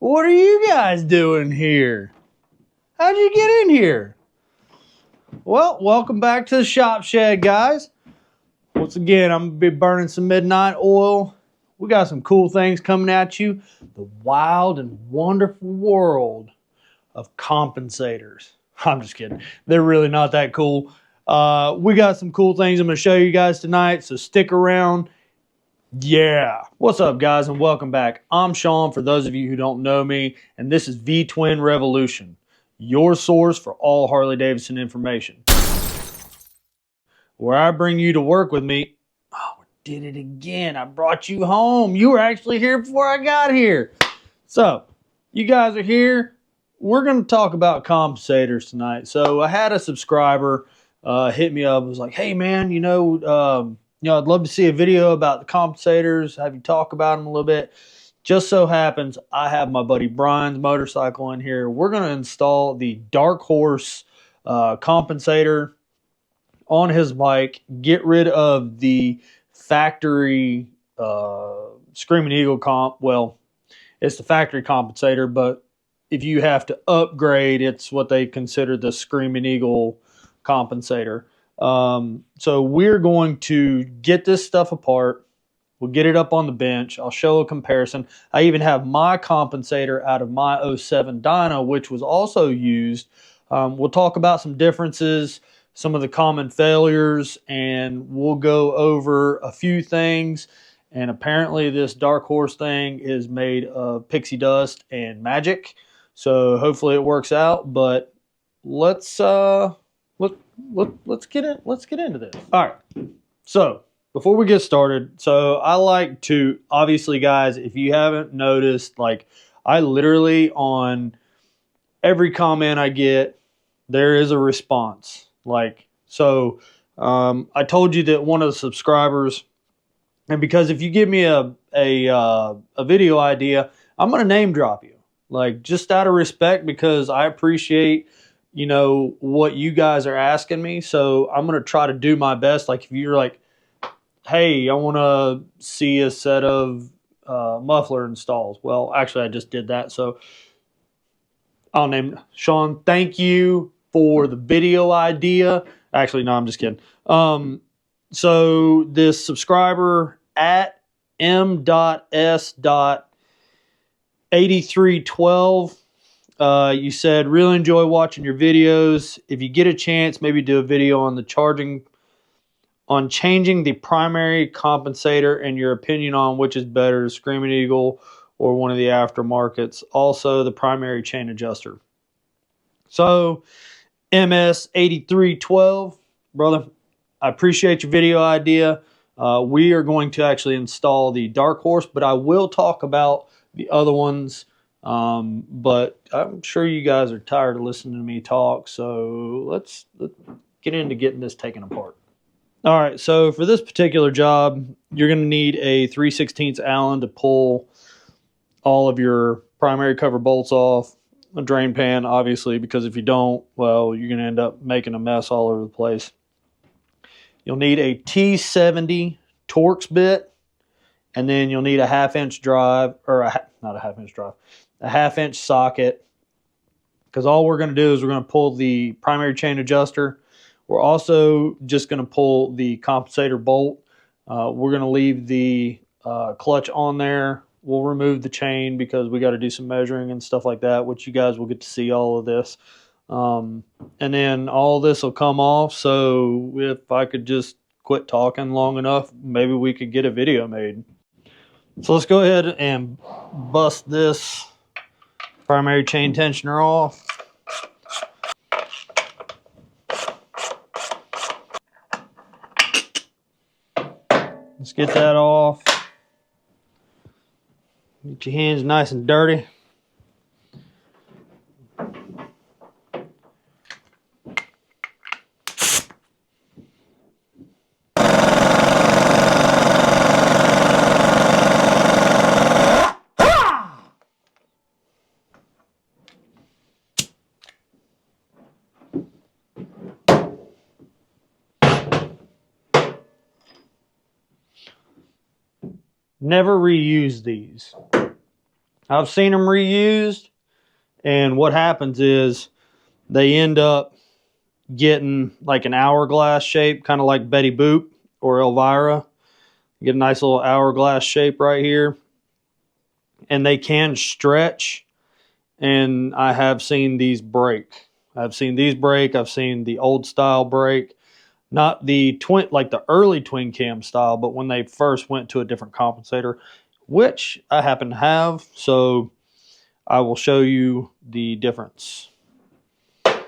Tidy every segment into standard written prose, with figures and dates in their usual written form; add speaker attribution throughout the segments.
Speaker 1: What are you guys doing here? How'd you get in here? Well, welcome back to the shop shed, guys. Once again, I'm going to be burning some midnight oil. We got some cool things coming at you. The wild and wonderful world of compensators. I'm just kidding. They're really not that cool. We got some cool things I'm going to show you guys tonight, so stick around. Yeah. What's up, guys, and welcome back. I'm Sean, for those of you who don't know me, and this is V-Twin Revolution, your source for all Harley-Davidson information. Where I bring you to work with me. Oh, we did it again. I brought you home. You were actually here before I got here. So, you guys are here. We're going to talk about compensators tonight. So, I had a subscriber hit me up. It was like, hey, man, I'd love to see a video about the compensators, have you talk about them a little bit. Just so happens I have my buddy Brian's motorcycle in here. We're going to install the Dark Horse compensator on his bike, get rid of the factory Screaming Eagle comp. Well, it's the factory compensator, but if you have to upgrade, it's what they consider the Screaming Eagle compensator. So we're going to get this stuff apart. We'll get it up on the bench. I'll show a comparison. I even have my compensator out of my 07 dyno, which was also used. We'll talk about some differences, some of the common failures, and we'll go over a few things. And apparently this Dark Horse thing is made of pixie dust and magic. So hopefully it works out, but let's get into this. All right. So before we get started, so I like to, obviously, guys, if you haven't noticed, like, I literally, on every comment I get, there is a response. Like, so I told you that one of the subscribers, and because if you give me a video idea, I'm going to name drop you. Like, just out of respect, because I appreciate, what you guys are asking me. So I'm going to try to do my best. Like, if you're like, hey, I want to see a set of muffler installs. Well, actually, I just did that. So I'll name Sean. Thank you for the video idea. Actually, no, I'm just kidding. So this subscriber at m.s.8312, you said, really enjoy watching your videos. If you get a chance, maybe do a video on changing the primary compensator and your opinion on which is better, Screaming Eagle or one of the aftermarkets. Also, the primary chain adjuster. So, MS8312, brother, I appreciate your video idea. We are going to actually install the Dark Horse, but I will talk about the other ones. But I'm sure you guys are tired of listening to me talk, so let's get into getting this taken apart. All right, so for this particular job, you're going to need a 3/16 Allen to pull all of your primary cover bolts off, a drain pan, obviously, because if you don't, well, you're going to end up making a mess all over the place. You'll need a T70 Torx bit, and then you'll need a half-inch drive, or not a half-inch drive, a half-inch socket, because all we're going to do is we're going to pull the primary chain adjuster. We're also just going to pull the compensator bolt. We're going to leave the clutch on there. We'll remove the chain because we got to do some measuring and stuff like that, which you guys will get to see all of this. And then all this will come off. So if I could just quit talking long enough, maybe we could get a video made. So let's go ahead and bust this primary chain tensioner off. Let's get that off. Get your hands nice and dirty. Never reuse these. I've seen them reused, and what happens is they end up getting like an hourglass shape, kind of like Betty Boop or Elvira. You get a nice little hourglass shape right here. And they can stretch, and I have seen these break. I've seen these break. I've seen the old style break. Not the twin, like the early twin cam style, but when they first went to a different compensator, which I happen to have. So I will show you the difference. So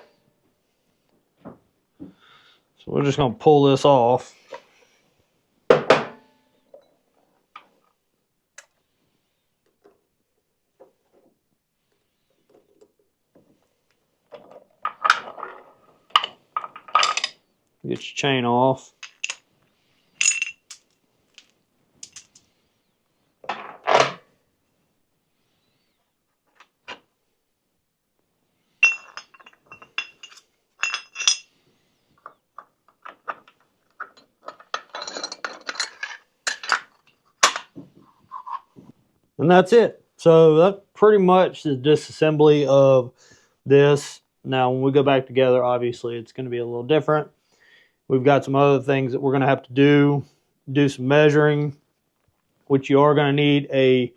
Speaker 1: we're just going to pull this off. Get your chain off. And that's it. So that's pretty much the disassembly of this. Now, when we go back together, obviously it's going to be a little different. We've got some other things that we're going to have to do some measuring, which you are going to need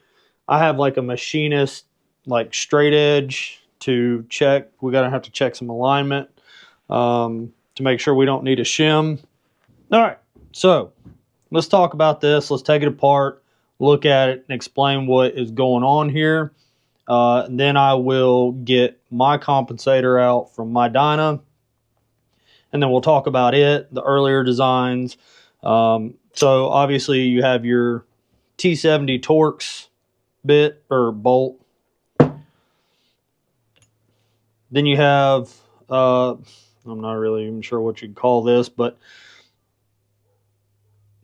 Speaker 1: I have like a machinist, like straight edge to check. We're going to have to check some alignment to make sure we don't need a shim. All right, so let's talk about this. Let's take it apart, look at it, and explain what is going on here. And then I will get my compensator out from my Dyna, and then we'll talk about it, the earlier designs. So obviously you have your T70 Torx bit or bolt. Then you have, I'm not really even sure what you'd call this, but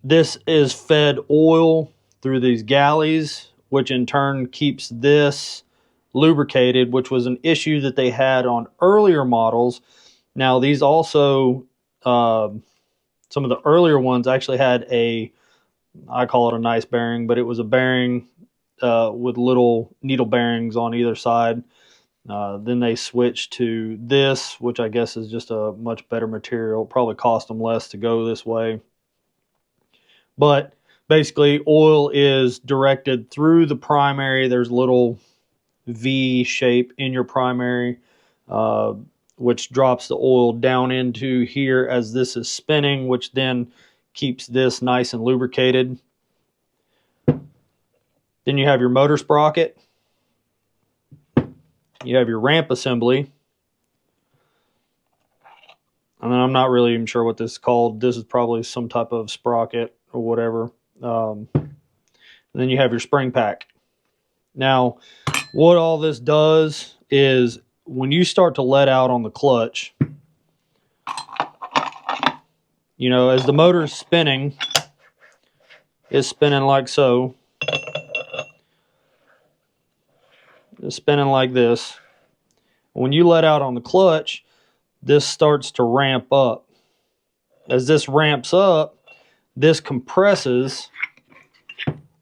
Speaker 1: this is fed oil through these galleys, which in turn keeps this lubricated, which was an issue that they had on earlier models. Now, these also, some of the earlier ones actually had I call it a nice bearing, but it was a bearing with little needle bearings on either side. Then they switched to this, which I guess is just a much better material. Probably cost them less to go this way. But basically, oil is directed through the primary. There's a little V shape in your primary, which drops the oil down into here as this is spinning, which then keeps this nice and lubricated. Then you have your motor sprocket. You have your ramp assembly. And then I'm not really even sure what this is called. This is probably some type of sprocket or whatever. And then you have your spring pack. Now, what all this does is when you start to let out on the clutch, you know, as the motor is spinning, it's spinning like so. It's spinning like this. When you let out on the clutch, this starts to ramp up. As this ramps up, this compresses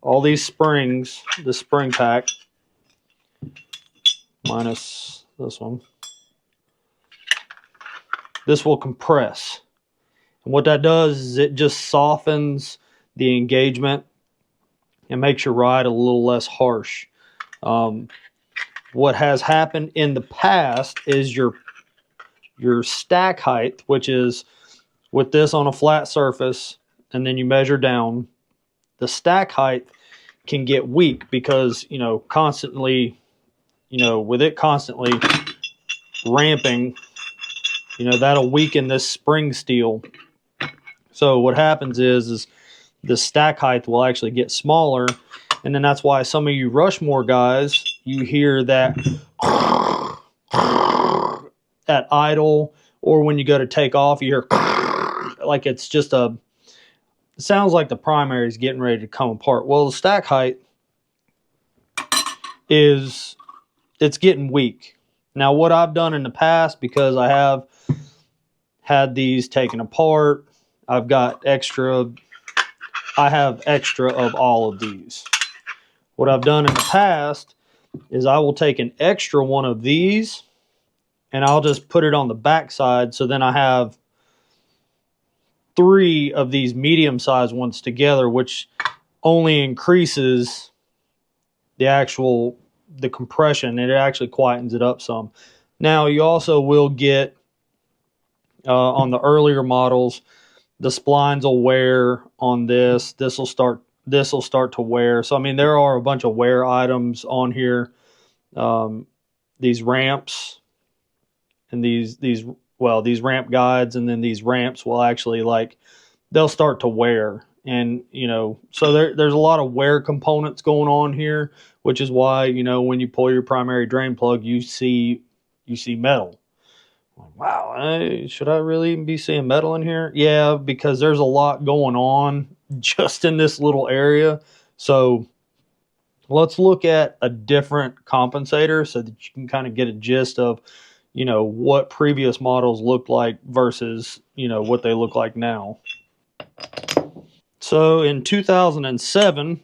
Speaker 1: all these springs, the spring pack, minus this one. This will compress. And what that does is it just softens the engagement and makes your ride a little less harsh. What has happened in the past is your stack height, which is with this on a flat surface, and then you measure down, the stack height can get weak because, you know, constantly, you know, with it constantly ramping, you know, that'll weaken this spring steel. So what happens is the stack height will actually get smaller, and then that's why some of you Rushmore guys, you hear that at idle, or when you go to take off, you hear like it's just it sounds like the primary is getting ready to come apart. Well, the stack height it's getting weak. Now, what I've done in the past, because I have had these taken apart, I have extra of all of these. What I've done in the past is I will take an extra one of these and I'll just put it on the back side. So then I have 3 of these medium-sized ones together, which only increases the compression, and it actually quietens it up some. Now you also will get on the earlier models, the splines will wear on this. This will start to wear. So I mean, there are a bunch of wear items on here. These ramps and these ramp guides, and then these ramps will actually, like, they'll start to wear. And, you know, so there's a lot of wear components going on here, which is why, you know, when you pull your primary drain plug, you see metal. Wow, should I really even be seeing metal in here? Yeah, because there's a lot going on just in this little area. So let's look at a different compensator so that you can kind of get a gist of, you know, what previous models looked like versus, you know, what they look like now. So in 2007,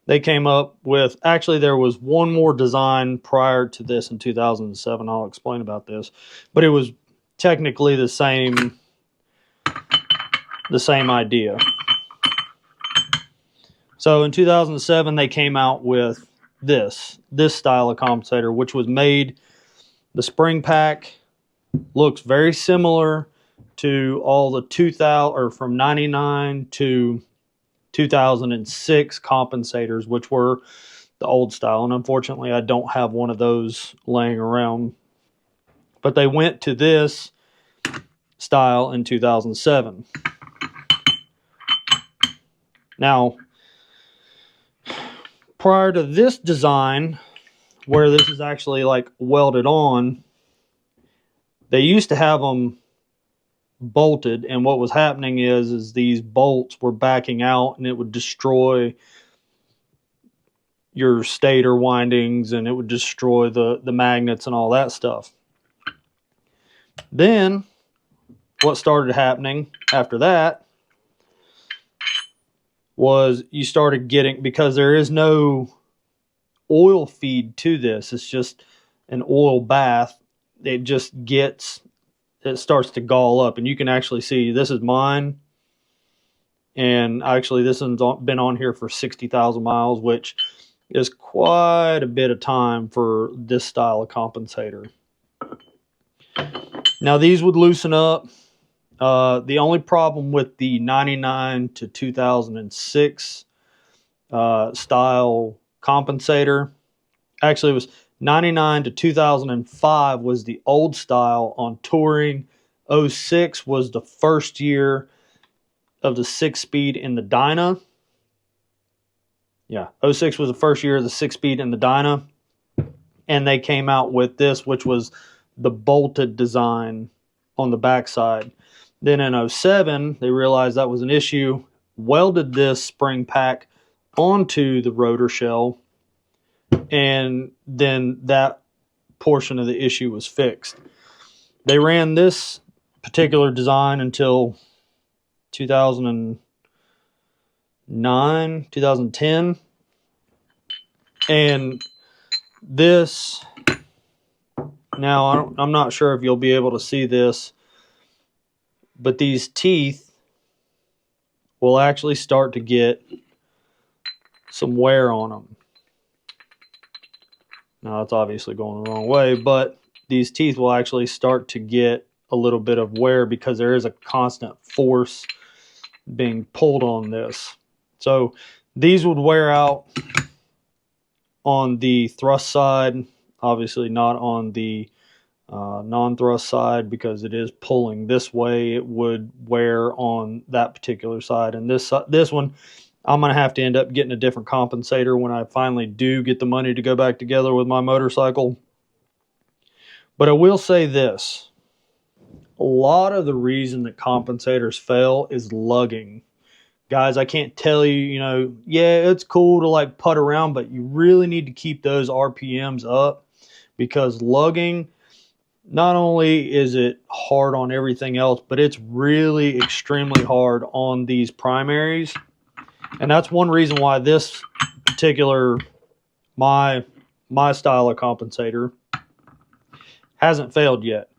Speaker 1: they came up with, actually there was one more design prior to this in 2007. I'll explain about this, but it was technically the same idea. So in 2007, they came out with this style of compensator, which was made, the spring pack looks very similar to all the 2000 or from 99 to 2006 compensators, which were the old style. And unfortunately, I don't have one of those laying around. But they went to this style in 2007. Now, prior to this design, where this is actually like welded on, they used to have them bolted, and what was happening is these bolts were backing out, and it would destroy your stator windings, and it would destroy the magnets and all that stuff. Then what started happening after that was you started getting, because there is no oil feed to this, it's just an oil bath, it starts to gall up. And you can actually see, this is mine, and actually this one's been on here for 60,000 miles, which is quite a bit of time for this style of compensator. Now these would loosen up. The only problem with the 99 to 2006 style compensator, actually it was 99 to 2005 was the old style on touring. 06 was the first year of the 6-speed in the Dyna. Yeah, 06 was the first year of the 6-speed in the Dyna. And they came out with this, which was the bolted design on the backside. Then in 07, they realized that was an issue, welded this spring pack onto the rotor shell, and then that portion of the issue was fixed. They ran this particular design until 2009, 2010. And this, now I'm not sure if you'll be able to see this, but these teeth will actually start to get some wear on them. Now it's obviously going the wrong way, but these teeth will actually start to get a little bit of wear because there is a constant force being pulled on this. So these would wear out on the thrust side, obviously not on the non-thrust side, because it is pulling this way. It would wear on that particular side. And this one, I'm going to have to end up getting a different compensator when I finally do get the money to go back together with my motorcycle. But I will say this. A lot of the reason that compensators fail is lugging. Guys, I can't tell you, you know, yeah, it's cool to like putt around, but you really need to keep those RPMs up, because lugging, not only is it hard on everything else, but it's really extremely hard on these primaries. And that's one reason why this particular my style of compensator hasn't failed yet,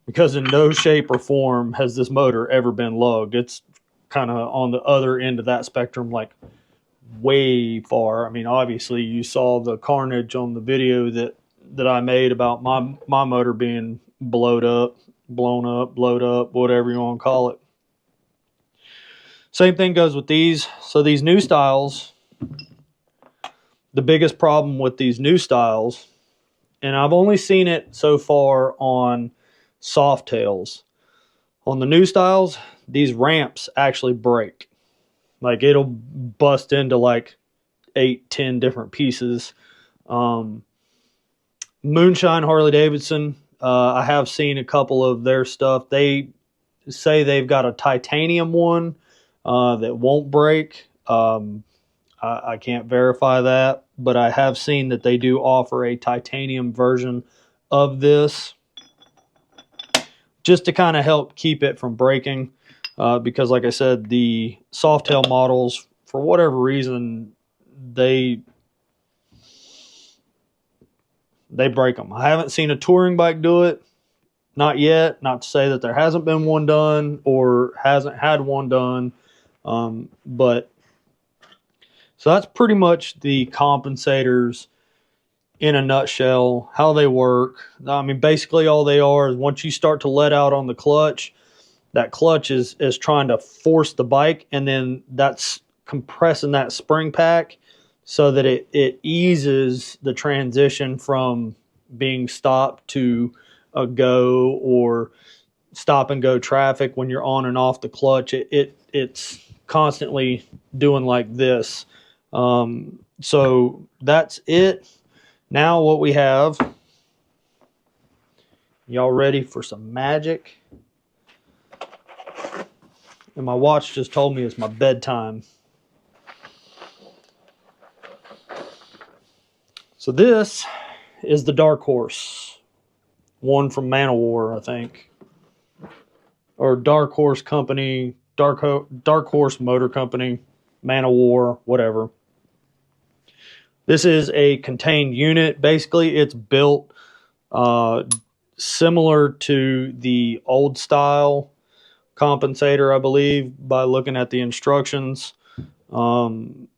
Speaker 1: because in no shape or form has this motor ever been lugged. It's kind of on the other end of that spectrum, like way far. I mean, obviously you saw the carnage on the video that I made about my motor being blown up, blowed up, whatever you want to call it. Same thing goes with these. So these new styles, the biggest problem with these new styles, and I've only seen it so far on soft tails. On the new styles, these ramps actually break. Like, it'll bust into like 8-10 different pieces. Moonshine Harley Davidson, I have seen a couple of their stuff. They say they've got a titanium one that won't break. I can't verify that, but I have seen that they do offer a titanium version of this, just to kind of help keep it from breaking. Because like I said, the Softail models, for whatever reason, they break them. I haven't seen a touring bike do it. Not yet. Not to say that there hasn't been one done or hasn't had one done. But so that's pretty much the compensators in a nutshell, how they work. I mean, basically all they are is, once you start to let out on the clutch, that clutch is trying to force the bike, and then that's compressing that spring pack so that it eases the transition from being stopped to a go, or stop and go traffic when you're on and off the clutch. It's constantly doing like this. So that's it. Now what we have, y'all ready for some magic? And my watch just told me it's my bedtime. So this is the Dark Horse, one from Man of War, I think, or Dark Horse Company, Dark Horse Motor Company, Man of War, whatever. This is a contained unit. Basically, it's built similar to the old style compensator, I believe, by looking at the instructions. I'm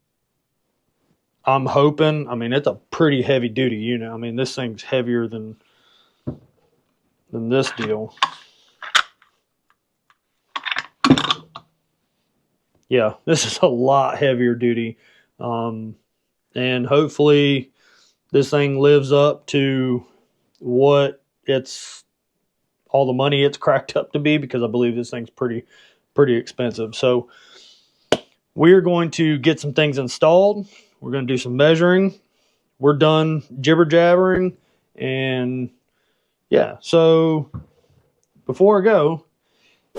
Speaker 1: hoping, I mean, it's a pretty heavy duty unit. I mean, this thing's heavier than this deal. Yeah, this is a lot heavier duty. And hopefully this thing lives up to what it's, all the money it's cracked up to be, because I believe this thing's pretty expensive. So we're going to get some things installed. We're going to do some measuring. We're done jibber jabbering. And yeah, so before I go,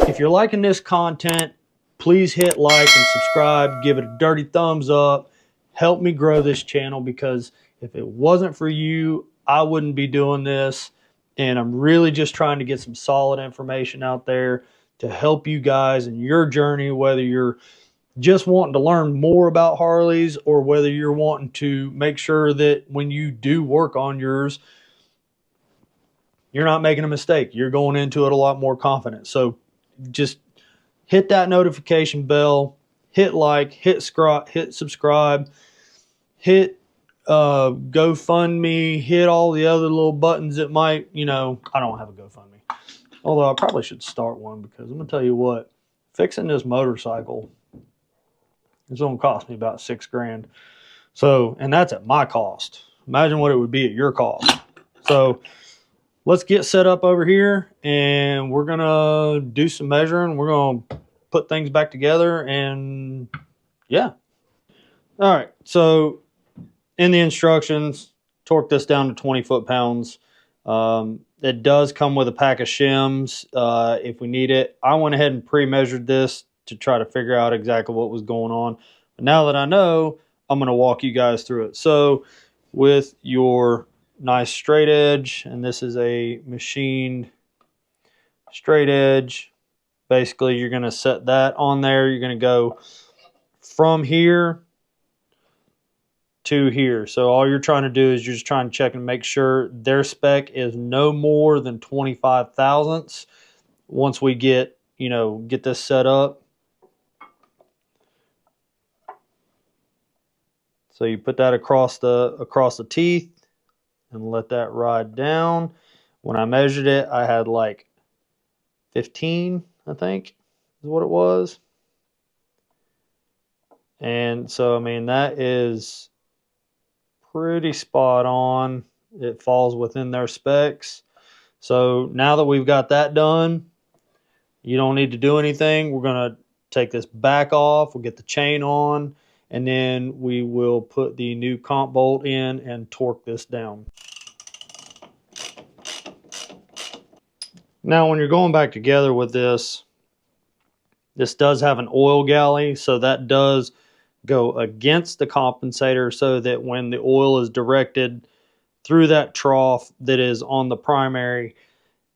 Speaker 1: if you're liking this content, please hit like and subscribe. Give it a dirty thumbs up. Help me grow this channel, because if it wasn't for you, I wouldn't be doing this. And I'm really just trying to get some solid information out there to help you guys in your journey, whether you're just wanting to learn more about Harleys, or whether you're wanting to make sure that when you do work on yours, you're not making a mistake. You're going into it a lot more confident. So just hit that notification bell, hit like, hit subscribe, hit GoFundMe, hit all the other little buttons that might, I don't have a GoFundMe. Although I probably should start one, because I'm going to tell you what, fixing this motorcycle is going to cost me about $6,000. So, and that's at my cost. Imagine what it would be at your cost. So let's get set up over here, and we're going to do some measuring. We're going to put things back together, and yeah. All right. So in the instructions, torque this down to 20 foot-pounds. It does come with a pack of shims if we need it. I went ahead and pre-measured this to try to figure out exactly what was going on. But now that I know, I'm going to walk you guys through it. So with your nice straight edge, and this is a machined straight edge, basically you're going to set that on there. You're going to go from here to here. So all you're trying to do is you're just trying to check and make sure their spec is no more than 25 thousandths. Once we get, get this set up. So you put that across the teeth and let that ride down. When I measured it, I had like 15, I think, is what it was. And so, I mean, that is pretty spot on. It falls within their specs. So now that we've got that done, you don't need to do anything. We're going to take this back off. We'll get the chain on, and then we will put the new comp bolt in and torque this down. Now, when you're going back together with this does have an oil galley, so that does go against the compensator so that when the oil is directed through that trough that is on the primary,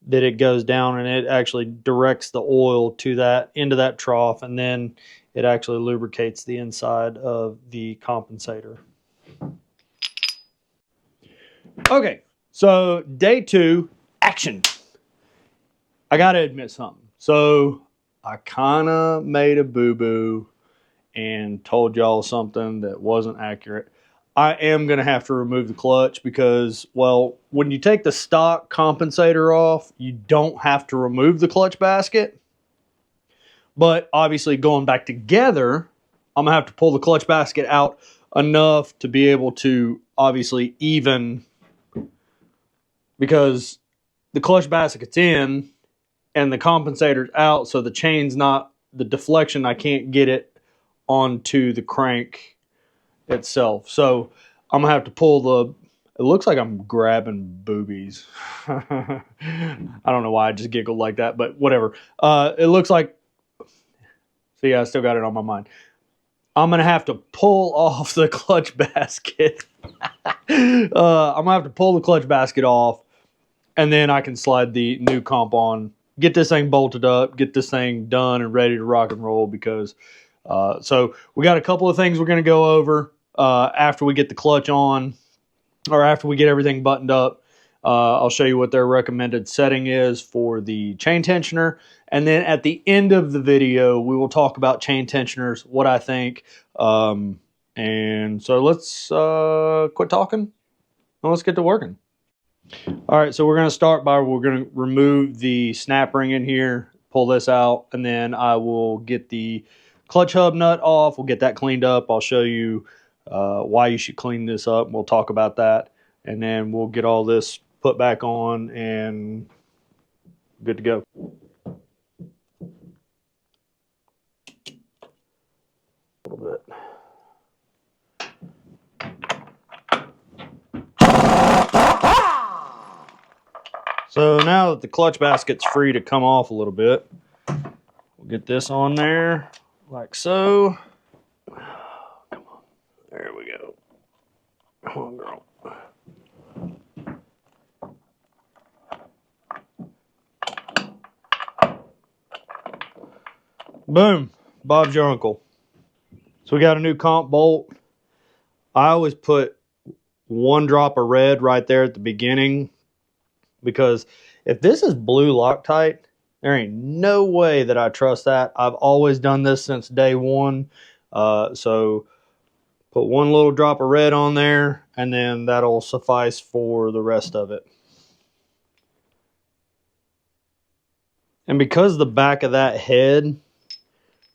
Speaker 1: that it goes down and it actually directs the oil to that into that trough, and then it actually lubricates the inside of the compensator. Okay, so day 2, action. I gotta admit something. So I kind of made a boo-boo and told y'all something that wasn't accurate. I am going to have to remove the clutch because, well, when you take the stock compensator off, you don't have to remove the clutch basket. But obviously going back together, I'm going to have to pull the clutch basket out enough to be able to obviously even, because the clutch basket's in and the compensator's out, so the chain's not, the deflection, I can't get it onto the crank itself. So I'm gonna have to pull the, it looks like I'm grabbing boobies. I don't know why I just giggled like that, but whatever. It looks like, see, I still got it on my mind. I'm gonna have to pull off the clutch basket. I'm gonna have to pull the clutch basket off, and then I can slide the new comp on, get this thing bolted up, get this thing done and ready to rock and roll, because so we got a couple of things we're going to go over after we get the clutch on, or after we get everything buttoned up. I'll show you what their recommended setting is for the chain tensioner. And then at the end of the video, we will talk about chain tensioners, what I think. And so let's quit talking and let's get to working. All right, so we're going to start by, we're going to remove the snap ring in here, pull this out, and then I will get the clutch hub nut off. We'll get that cleaned up. I'll show you why you should clean this up. We'll talk about that, and then we'll get all this put back on and good to go. A little bit. So now that the clutch basket's free to come off a little bit, we'll get this on there like so. Come on. There we go. Come on, girl. Boom. Bob's your uncle. So we got a new comp bolt. I always put 1 drop of red right there at the beginning, because if this is blue Loctite, there ain't no way that I trust that. I've always done this since day 1. So put 1 little drop of red on there, and then that'll suffice for the rest of it. And because the back of that head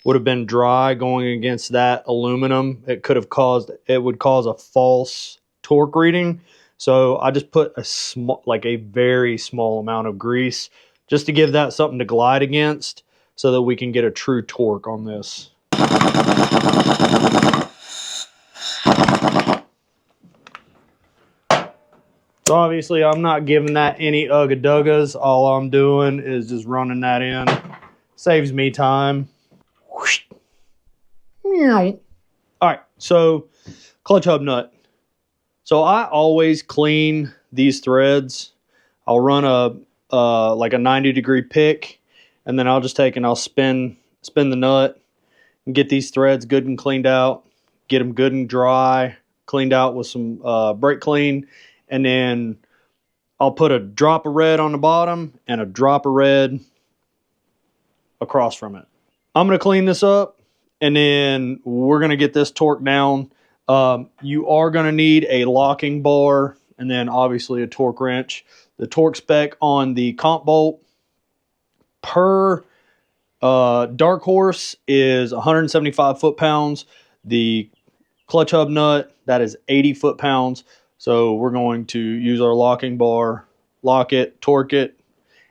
Speaker 1: would have been dry going against that aluminum, it would cause a false torque reading. So I just put a small, like a very small amount of grease just to give that something to glide against so that we can get a true torque on this. So obviously I'm not giving that any ugga-duggas. All I'm doing is just running that in. Saves me time. All right, so clutch hub nut. So I always clean these threads. I'll run like a 90-degree pick, and then I'll just take and I'll spin the nut and get these threads good and cleaned out, get them good and dry, cleaned out with some brake clean, and then I'll put a drop of red on the bottom and a drop of red across from it. I'm going to clean this up, and then we're going to get this torque down. You are going to need a locking bar and then obviously a torque wrench. The torque spec on the comp bolt per Dark Horse is 175 foot-pounds. The clutch hub nut, that is 80 foot-pounds. So we're going to use our locking bar, lock it, torque it,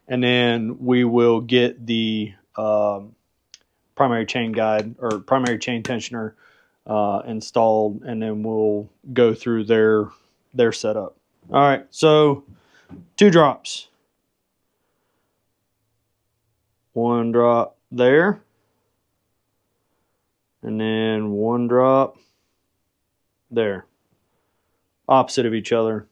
Speaker 1: and then we will get the primary chain guide or primary chain tensioner installed, and then we'll go through their setup. All right, so 2 drops. 1 drop there, and then 1 drop there, opposite of each other.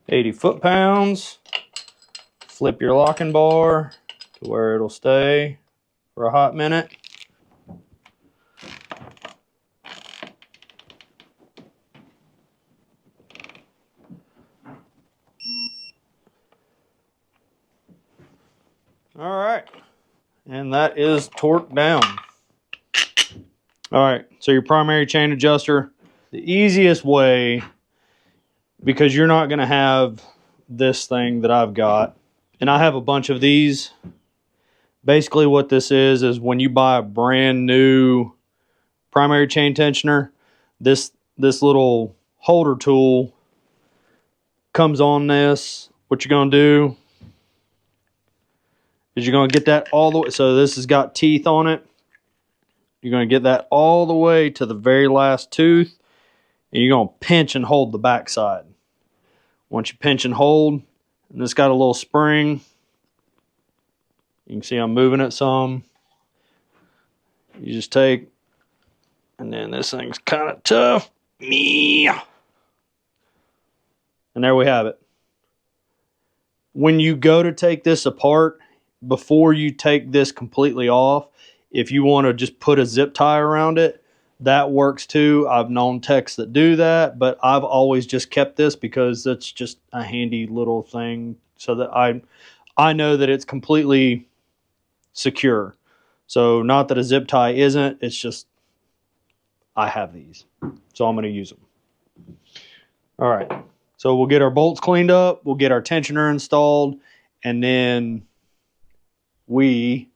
Speaker 1: $80 foot-pounds. Flip your locking bar to where it'll stay for a hot minute. All right, and that is torqued down. All right, so your primary chain adjuster, the easiest way, because you're not going to have this thing that I've got, and I have a bunch of these. Basically what this is when you buy a brand new primary chain tensioner, this little holder tool comes on this. What you're going to do is you're going to get that all the way. So this has got teeth on it. You're going to get that all the way to the very last tooth, and you're going to pinch and hold the back side. Once you pinch and hold, and this got a little spring, you can see I'm moving it some. You just take, and then this thing's kind of tough. And there we have it. When you go to take this apart, before you take this completely off, if you want to just put a zip tie around it, that works too. I've known techs that do that, but I've always just kept this because it's just a handy little thing so that I know that it's completely secure. So not that a zip tie isn't, it's just I have these, so I'm going to use them. All right, so we'll get our bolts cleaned up, we'll get our tensioner installed, and then we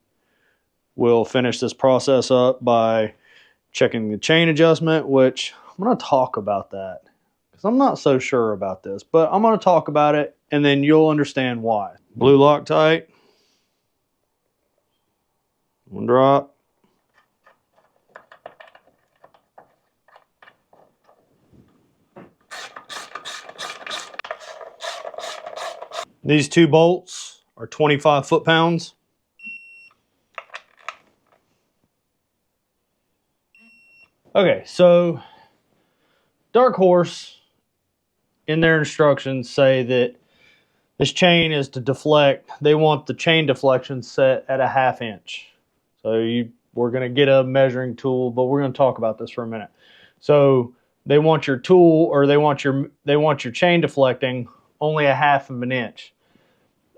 Speaker 1: will finish this process up by checking the chain adjustment, which I'm going to talk about that because I'm not so sure about this, but I'm going to talk about it and then you'll understand why. Blue Loctite. 1 drop. These 2 bolts are 25 foot-pounds. Okay, so Dark Horse in their instructions say that this chain is to deflect. They want the chain deflection set at a 1/2 inch. So we're going to get a measuring tool, but we're going to talk about this for a minute. So they want your tool, or they want your chain deflecting only a 1/2 inch.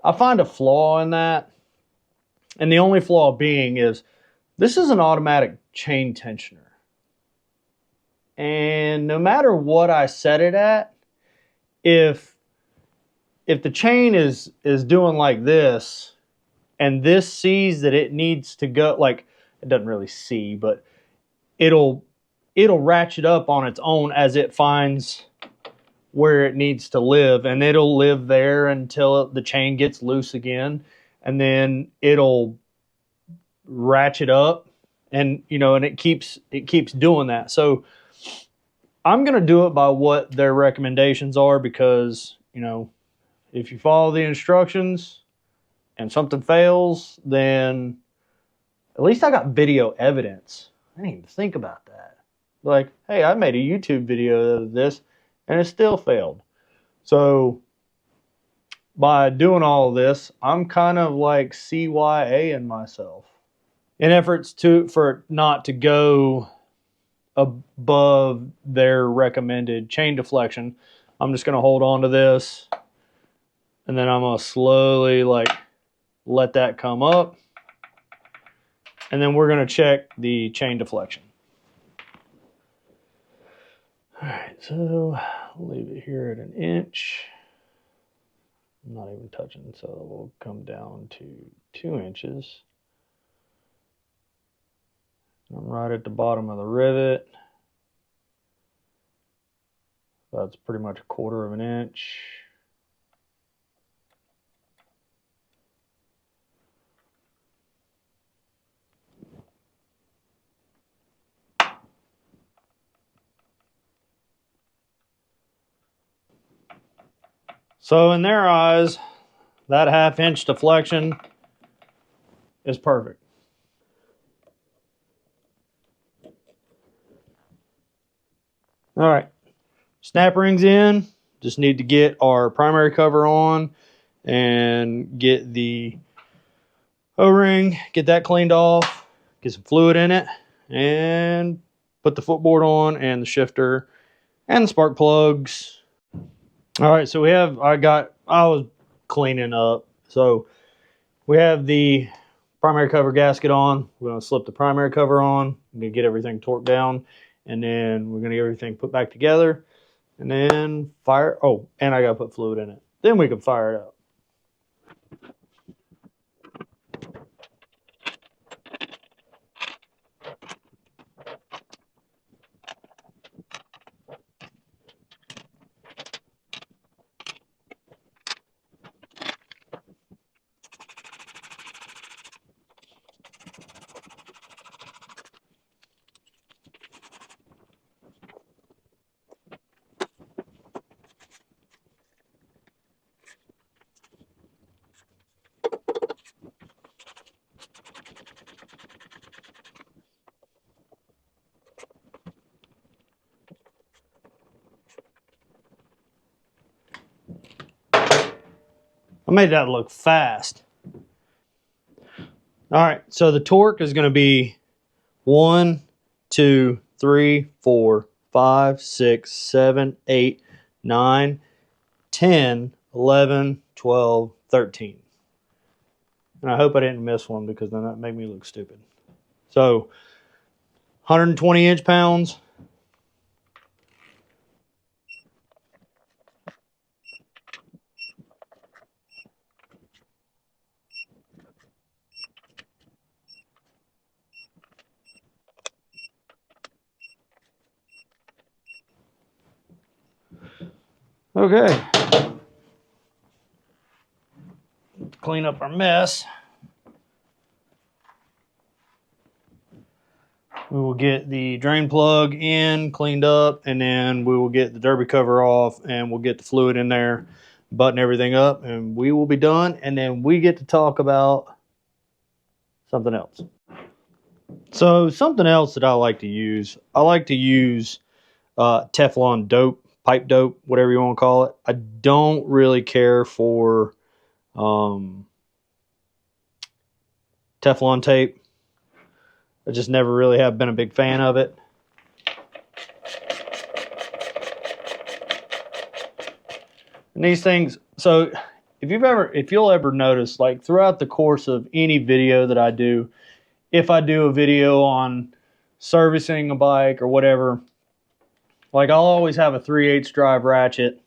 Speaker 1: I find a flaw in that, and the only flaw being is this is an automatic chain tensioner. And no matter what I set it at, if the chain is doing like this, and this sees that it needs to go, like, it doesn't really see, but it'll ratchet up on its own as it finds where it needs to live, and it'll live there until the chain gets loose again, and then it'll ratchet up, and and it keeps doing that. So I'm going to do it by what their recommendations are because, if you follow the instructions and something fails, then at least I got video evidence. I didn't even think about that. Like, hey, I made a YouTube video of this and it still failed. So by doing all of this, I'm kind of like CYA-ing myself in efforts for it not to go above their recommended chain deflection. I'm just going to hold on to this, and then I'm going to slowly like let that come up, and then we're going to check the chain deflection. All right, so I'll leave it here at 1 inch. I'm not even touching, so we'll come down to 2 inches. I'm right at the bottom of the rivet. That's pretty much 1/4 of an inch. So in their eyes, that 1/2 inch deflection is perfect. All right, snap rings in. Just need to get our primary cover on and get the O-ring, get that cleaned off, get some fluid in it, and put the footboard on and the shifter and the spark plugs. All right, so I was cleaning up. So we have the primary cover gasket on. We're going to slip the primary cover on. I'm going to get everything torqued down, and then we're going to get everything put back together, and then fire. Oh, and I got to put fluid in it. Then we can fire it up. I made that look fast. All right, so the torque is going to be 1, 2, 3, 4, 5, 6, 7, 8, 9, 10, 11, 12, 13. And I hope I didn't miss one, because then that made me look stupid. So 120 inch-pounds. Okay. Clean up our mess. We will get the drain plug in, cleaned up, and then we will get the derby cover off, and we'll get the fluid in there, button everything up, and we will be done. And then we get to talk about something else. So something else that I like to use Teflon dope, pipe dope, whatever you want to call it. I don't really care for Teflon tape. I just never really have been a big fan of it. And these things, so if you'll ever notice, like throughout the course of any video that I do, if I do a video on servicing a bike or whatever, like I'll always have a 3/8 drive ratchet,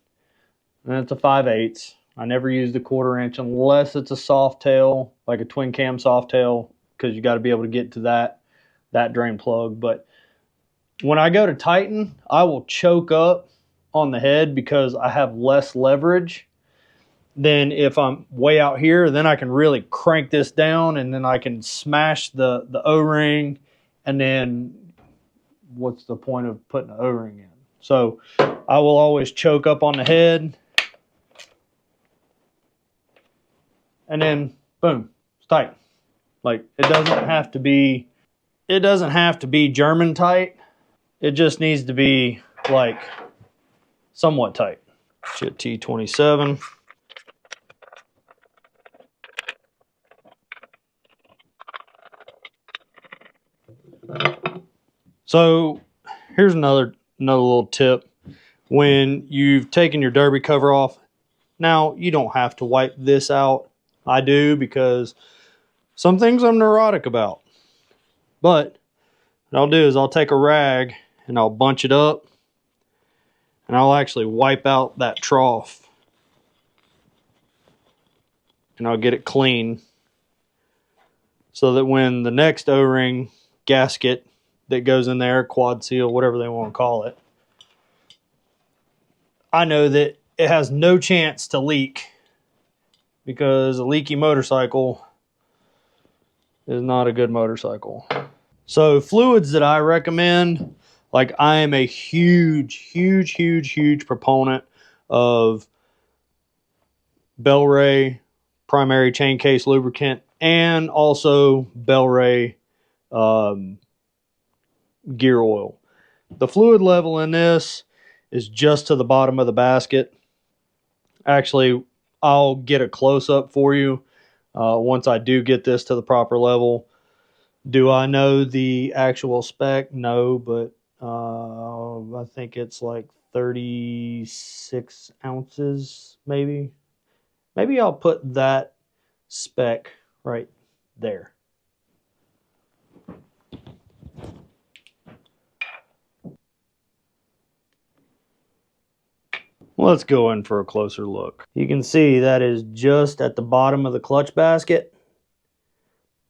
Speaker 1: and it's a 5/8. I never use the 1/4 inch unless it's a soft tail, like a twin cam soft tail, because you got to be able to get to that drain plug. But when I go to tighten, I will choke up on the head because I have less leverage than if I'm way out here. Then I can really crank this down, and then I can smash the O-ring, and then what's the point of putting the O-ring in? So I will always choke up on the head, and then boom, it's tight. Like it doesn't have to be German tight. It just needs to be like somewhat tight. Shit, T27. So here's another little tip. When you've taken your derby cover off, now you don't have to wipe this out. I do because some things I'm neurotic about. But what I'll do is I'll take a rag and I'll bunch it up and I'll actually wipe out that trough. And I'll get it clean so that when the next O-ring gasket that goes in there, quad seal, whatever they want to call it, I know that it has no chance to leak, because a leaky motorcycle is not a good motorcycle. So fluids that I recommend, like I am a huge proponent of Bel-Ray primary chain case lubricant and also Bel-Ray gear oil. The fluid level in this is just to the bottom of the basket. Actually, I'll get a close-up for you once I do get this to the proper level. Do I know the actual spec? No, but I think it's like 36 ounces, maybe. Maybe I'll put that spec right there. Let's go in for a closer look. You can see that is just at the bottom of the clutch basket.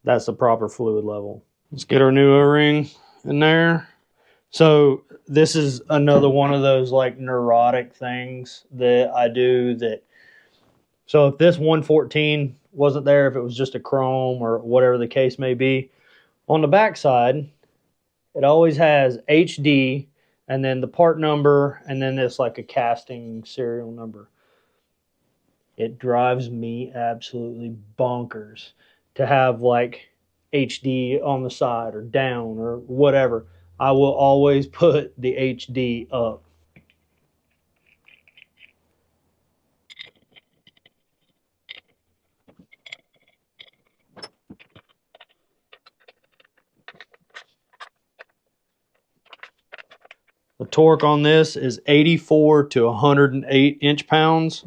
Speaker 1: That's the proper fluid level. Let's get our new O-ring in there. So this is another one of those like neurotic things that I do. So if this 114 wasn't there, if it was just a chrome or whatever the case may be, on the back side, it always has HD and then the part number, and then it's like a casting serial number. It drives me absolutely bonkers to have like HD on the side or down or whatever. I will always put the HD up. The torque on this is 84 to 108 inch-pounds.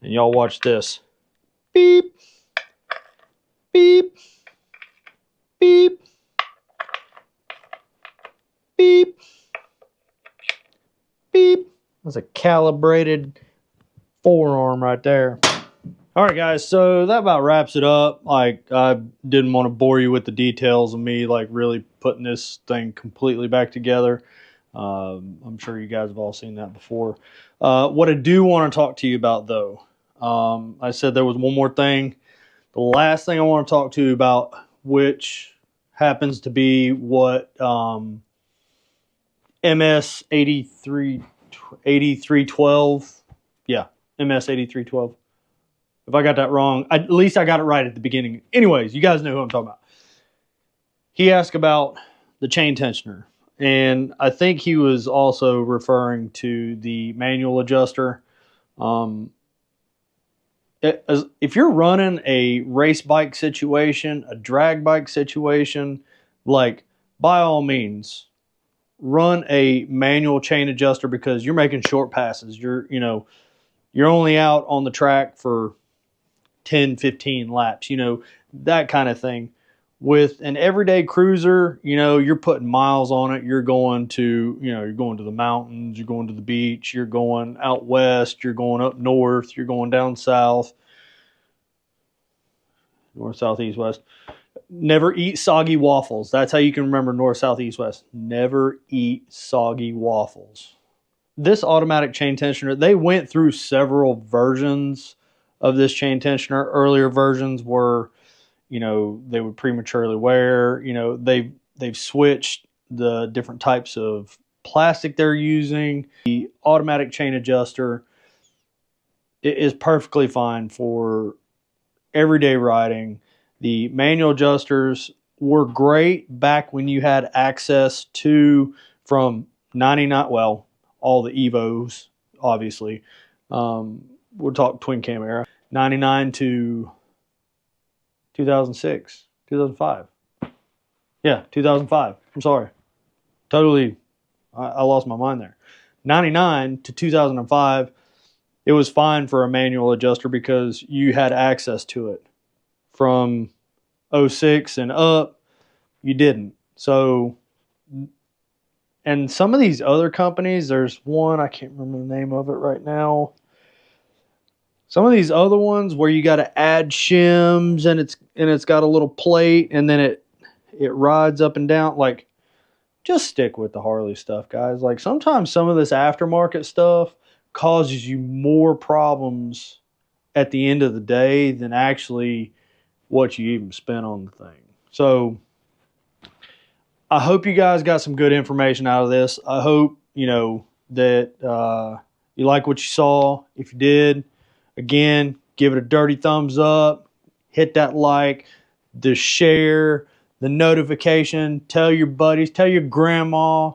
Speaker 1: And y'all watch this. Beep. Beep. Beep. Beep. Beep. That's a calibrated forearm right there. All right, guys, so that about wraps it up. Like, I didn't want to bore you with the details of me, like, really putting this thing completely back together. I'm sure you guys have all seen that before. What I do want to talk to you about, though, I said there was one more thing. The last thing I want to talk to you about, which happens to be what MS 8312, yeah, MS 8312. If I got that wrong, at least I got it right at the beginning. Anyways, you guys know who I'm talking about. He asked about the chain tensioner. And I think he was also referring to the manual adjuster. If you're running a race bike situation, a drag bike situation, like, by all means, run a manual chain adjuster, because you're making short passes. You're only out on the track for 10, 15 laps, that kind of thing. With an everyday cruiser, you're putting miles on it. You're going to, you're going to the mountains, you're going to the beach, you're going out west, you're going up north, you're going down south, north, south, east, west. Never eat soggy waffles. That's how you can remember north, south, east, west. Never eat soggy waffles. This automatic chain tensioner, they went through several versions of this chain tensioner. Earlier versions were, they would prematurely wear. They've switched the different types of plastic they're using. The automatic chain adjuster is perfectly fine for everyday riding. The manual adjusters were great back when you had access to, from 99, well, all the Evos, obviously, We'll talk twin cam era. 99 to 2006, 2005. Yeah, 2005. I'm sorry. Totally, I lost my mind there. 99 to 2005, it was fine for a manual adjuster because you had access to it. From 06 and up, you didn't. So, and some of these other companies, there's one, I can't remember the name of it right now. Some of these other ones where you got to add shims and it's got a little plate and then it rides up and down. Like, just stick with the Harley stuff, guys. Like, sometimes some of this aftermarket stuff causes you more problems at the end of the day than actually what you even spent on the thing. So I hope you guys got some good information out of this. I hope, that you like what you saw. If you did, again, give it a dirty thumbs up, hit that like, the share, the notification, tell your buddies, tell your grandma,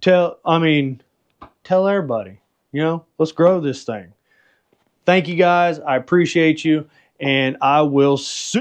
Speaker 1: tell everybody, let's grow this thing. Thank you guys. I appreciate you, and I will see